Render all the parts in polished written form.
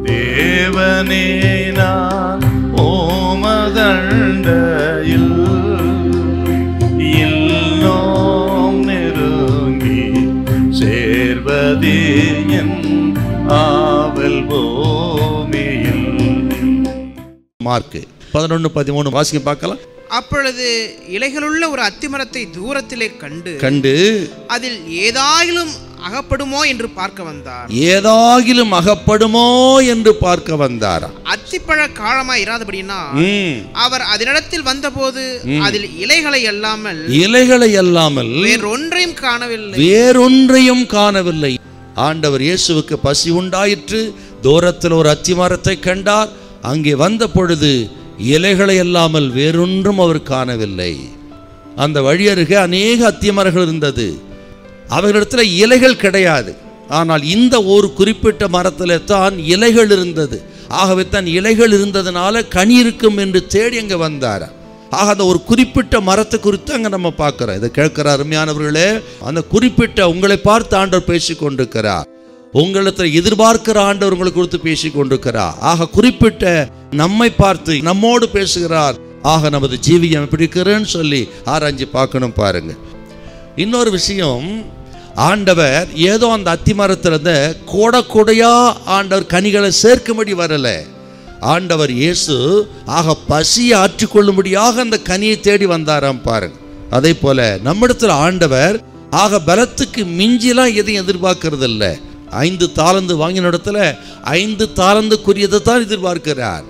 தேவனே நான் ஓமதண்டையில் இன்னும் நெருங்கி சேர்வதே என் ஆவல் பூமியில். மார்க் 11:13 வாசிக்க பார்க்கலாம். அப்பொழுது இலைகளுள்ள ஒரு அத்திமரத்தை தூரத்திலே கண்டு அதில் ஏதாயிலும் அகப்படுமோ என்று பார்க்க வந்தார். ஏதாகிலும் அகப்படுமோ என்று பார்க்க வந்தார். அத்திப்பழ காலமாய் இராதபடினா அவர் அதனிடத்தில் வந்தபோது அதில் இலைகளை அல்லாமல் வேறொன்றையும் காணவில்லை. ஆண்டவர் இயேசுவுக்கு பசி உண்டாயிற்று. தூரத்தில் ஒரு அத்திமரத்தை கண்டார். அங்கே வந்த பொழுது இலைகளை அல்லாமல் வேறொன்றும் அவர் காணவில்லை. அந்த வழி அருகே அநேக அத்திமரங்கள் இருந்தது. அவர்களிடத்தில் இலைகள் கிடையாது. ஆனால் இந்த ஒரு குறிப்பிட்ட மரத்தில் தான் இலைகள் இருந்தது. ஆகவே தான் இலைகள் இருந்ததுனால கனி இருக்கும் என்று தேடி அங்கே வந்தார். ஆக அந்த ஒரு குறிப்பிட்ட மரத்தை குறித்து அங்கே நம்ம பார்க்கிறோம். இதை கேட்கிற அருமையானவர்களே, அந்த குறிப்பிட்ட உங்களை பார்த்து ஆண்டவர் பேசி கொண்டிருக்கிறார். உங்களிடத்தில் எதிர்பார்க்கிற ஆண்டவர் உங்களை குறித்து பேசி கொண்டிருக்கிறார். ஆக குறிப்பிட்ட நம்மை பார்த்து நம்மோடு பேசுகிறார். ஆக நமது ஜீவியம் எப்படி இருக்கிறேன்னு சொல்லி ஆராய்ச்சி பார்க்கணும். பாருங்க, இன்னொரு விஷயம், ஆண்டவர் ஏதோ அந்த அத்திமரத்திலிருந்து கொடையா ஆண்டவர் கனிகளை சேர்க்கும்படி வரல. ஆண்டவர் இயேசு ஆக பசியை ஆற்றிக்கொள்ளும்படியாக அந்த கனியை தேடி வந்தாராம். பாருங்க, அதே போல நம்மிடத்தில் ஆண்டவர் ஆக பலத்துக்கு மிஞ்சிலாம் எதையும் எதிர்பார்க்கறது இல்லை. 5 தாலந்து வாங்கின இடத்துல 5 தாலந்துக்குரியதை தான் எதிர்பார்க்கிறார்.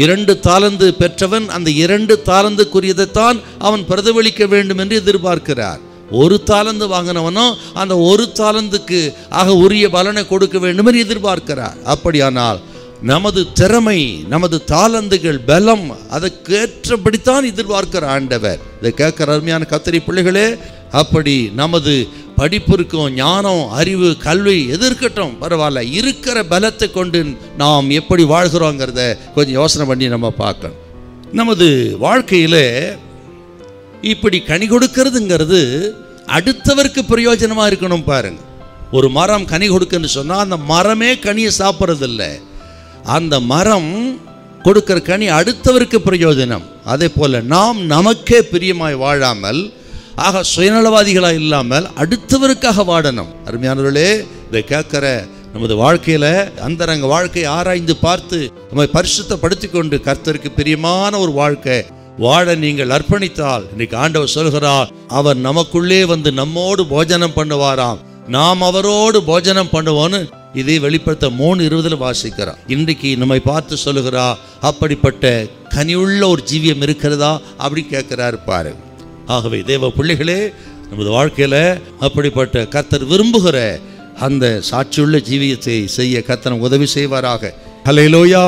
2 தாலந்து பெற்றவன் அந்த 2 தாலந்துக்குரியதைத்தான் அவன் பிரதிபலிக்க வேண்டும் என்று எதிர்பார்க்கிறார். 1 தாலந்து வாங்கினவனும் அந்த 1 தாலந்துக்கு ஆக உரிய பலனை கொடுக்க வேண்டும் என்று எதிர்பார்க்கிறார். அப்படியானால் நமது திறமை, நமது தாலந்துகள், பலம் அதற்கேற்றபடித்தான் எதிர்பார்க்கிற ஆண்டவர். இதை கேட்கிற அருமையான கர்த்தருடைய பிள்ளைகளே, அப்படி நமது படிப்பு இருக்கும், ஞானம், அறிவு, கல்வி எதிர்க்கட்டும், பரவாயில்ல. இருக்கிற பலத்தை கொண்டு நாம் எப்படி வாழ்கிறோங்கிறத கொஞ்சம் யோசனை பண்ணி நம்ம பார்க்கணும். நமது வாழ்க்கையில் இப்படி கனி கொடுக்கறதுங்கிறது அடுத்தவருக்கு பிரயோஜனமாக இருக்கணும். பாருங்க, ஒரு மரம் கனி கொடுக்குன்னு சொன்னால் அந்த மரமே கனியை சாப்பிட்றதில்லை. அந்த மரம் கொடுக்கிற கனி அடுத்தவருக்கு பிரயோஜனம். அதே போல் நாம் நமக்கே பிரியமாய் வாழாமல், ஆக சுயநலவாதிகளாக இல்லாமல் அடுத்தவருக்காக வாழணும். அருமையானவர்களே, இதை கேட்கிற நமது வாழ்க்கையில் அந்தரங்க வாழ்க்கையை ஆராய்ந்து பார்த்து நம்மை பரிசுத்தப்படுத்தி கொண்டு கர்த்தருக்கு பிரியமான ஒரு வாழ்க்கை வாழ நீங்கள் அர்ப்பணித்தால், இன்னைக்கு ஆண்டவர் சொல்கிறார், அவர் நமக்குள்ளே வந்து நம்மோடு போஜனம் பண்ணுவாராம், நாம் அவரோடு போஜனம் பண்ணுவோன்னு இதை வெளிப்படுத்த 3:20 வாசிக்கிறார். இன்றைக்கு நம்மை பார்த்து சொல்லுகிறா, அப்படிப்பட்ட கனியுள்ள ஒரு ஜீவியம் இருக்கிறதா அப்படி கேட்கிறாரு பாரு. ஆகவே தேவ பிள்ளைகளே, நமது வாழ்க்கையில் அப்படிப்பட்ட கர்த்தர் விரும்புகிற அந்த சாட்சியுள்ள ஜீவியத்தை செய்ய கர்த்தர் உதவி செய்வாராக. ஹல்லேலூயா,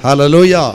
ஹல்லேலூயா.